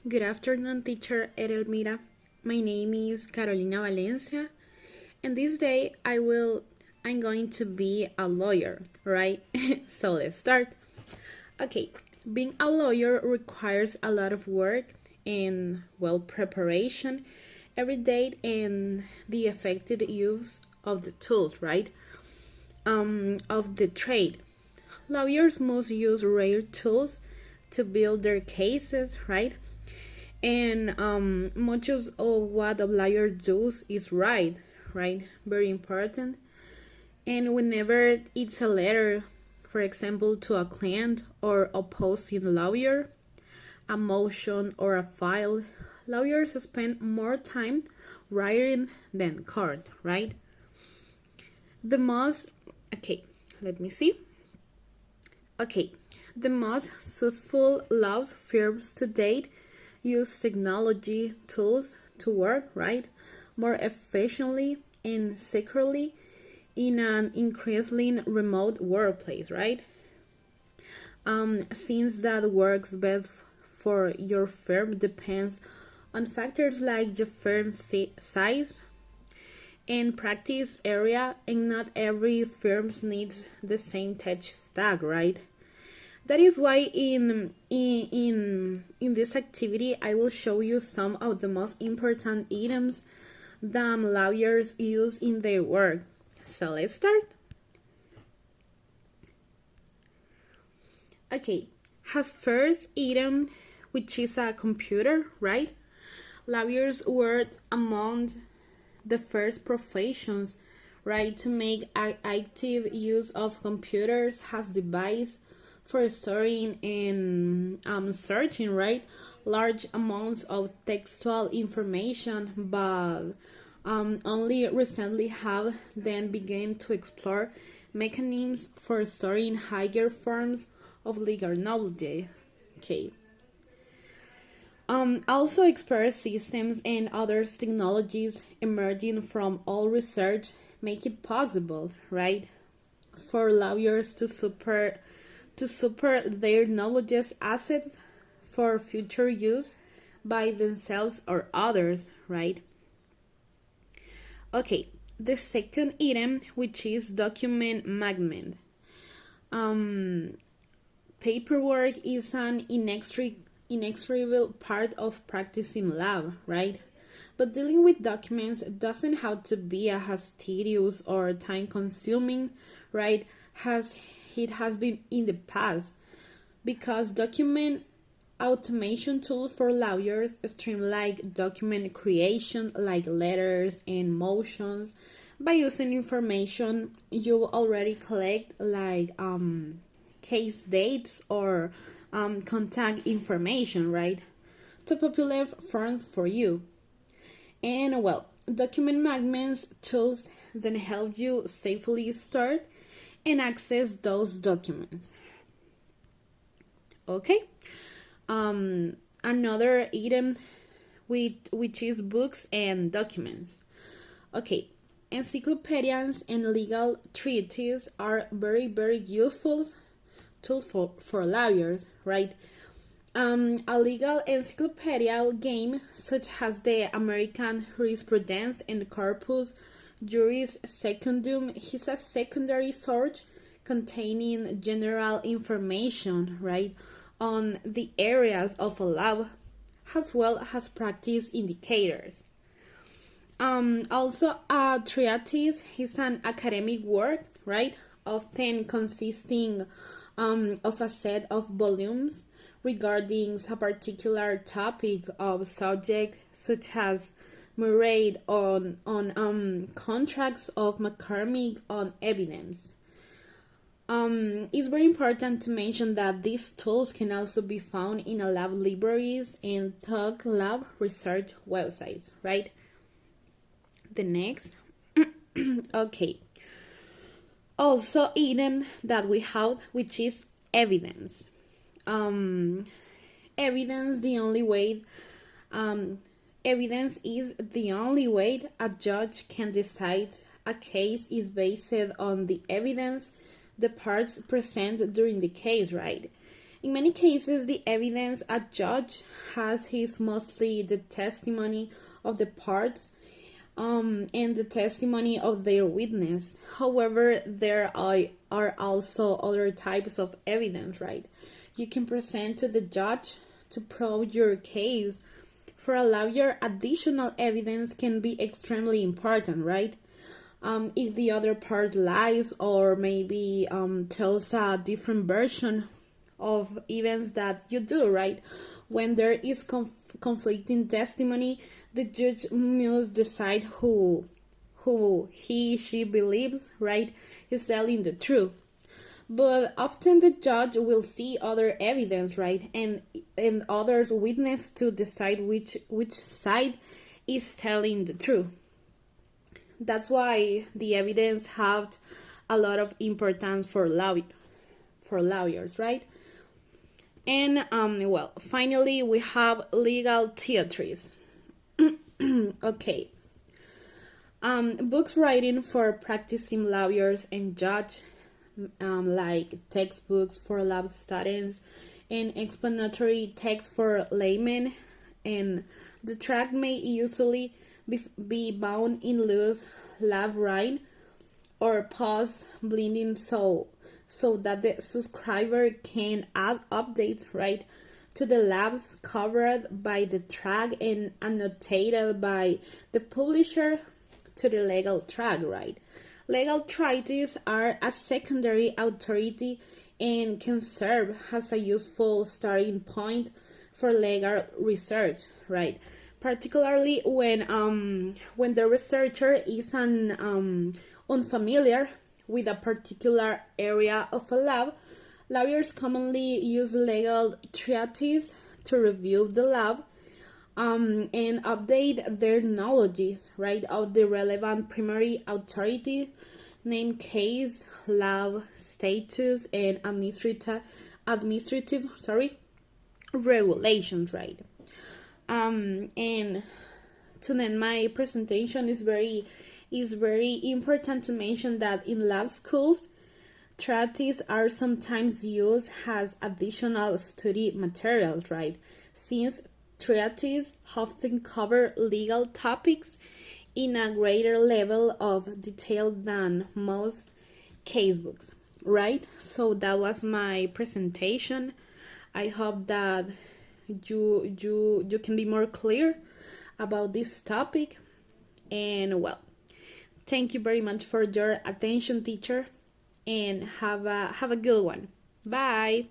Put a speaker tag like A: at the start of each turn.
A: Good afternoon, teacher Edelmira. My name is Carolina Valencia, and this day I'm going to be a lawyer, right? So let's start. Okay, being a lawyer requires a lot of work and preparation every day and the effective use of the tools, right? Of the trade. Lawyers must use rare tools to build their cases, right? And much of what a lawyer does is right? Very important. And whenever it's a letter, for example, to a client or opposing lawyer, a motion or a file, lawyers spend more time writing than court, right? The most, okay, let me see. Okay, the most successful law firms to date use technology tools to work, right, more efficiently and securely in an increasingly remote workplace, right? Since that works best for your firm depends on factors like your firm's size and practice area, and not every firm needs the same tech stack, right? That is why in this activity I will show you some of the most important items that lawyers use in their work. So let's start. Okay, has first item, which is a computer, right? Lawyers were among the first professions, right, to make active use of computers as device for storing and searching, right, large amounts of textual information, but only recently have then begun to explore mechanisms for storing higher forms of legal knowledge. Okay. Also, expert systems and other technologies emerging from all research make it possible, right, for lawyers to support their knowledge assets for future use by themselves or others, right? Okay, the second item, which is document management. Paperwork is an inextricable part of practicing law, right? But dealing with documents doesn't have to be as tedious or time consuming, right? It has been in the past, because document automation tools for lawyers streamline document creation like letters and motions by using information you already collect, like case dates or contact information, right, to populate forms for you. And document management tools then help you safely start and access those documents. Okay. Another item which is books and documents. Okay. Encyclopedias and legal treatises are very useful tools for lawyers, right? A legal encyclopedia game such as the American Jurisprudence and Corpus Juris Secundum is a secondary source containing general information, right, on the areas of law, as well as practice indicators. Also, a treatise is an academic work, right, often consisting of a set of volumes regarding a particular topic of subject, such as Murray on contracts of McCormick on evidence. It's very important to mention that these tools can also be found in a lab libraries and Tug Lab research websites, right? The next, okay. Also, item that we have, which is evidence. Evidence the only way. Evidence is the only way a judge can decide a case is based on the evidence the parts present during the case, right? In many cases, the evidence a judge has is mostly the testimony of the parts and the testimony of their witness. However, there are also other types of evidence, right? You can present to the judge to prove your case. For a lawyer, additional evidence can be extremely important, right? If the other part lies or maybe tells a different version of events that you do, right? When there is conflicting testimony, the judge must decide who she believes, right, is telling the truth. But often the judge will see other evidence, right, and others witness to decide which side is telling the truth. That's why the evidence have a lot of importance for lawyers, right? And well, finally we have legal theories. Okay. Books writing for practicing lawyers and judge, like textbooks for law students and explanatory text for laymen, and the tract may usually be bound in loose law writing or post blending so that the subscriber can add updates, right, to the labs covered by the track and annotated by the publisher to the legal track, right? Legal treatises are a secondary authority and can serve as a useful starting point for legal research, right? Particularly when the researcher is unfamiliar with a particular area of a law. Lawyers commonly use legal treatises to review the law and update their knowledge, right, of the relevant primary authority, name case, law status, and administrative regulations, right? And to end my presentation, is very important to mention that in law schools, treatises are sometimes used as additional study materials, right? Since treatises often cover legal topics in a greater level of detail than most casebooks, right? So that was my presentation. I hope that you can be more clear about this topic. And well, thank you very much for your attention, teacher, and have a good one. Bye.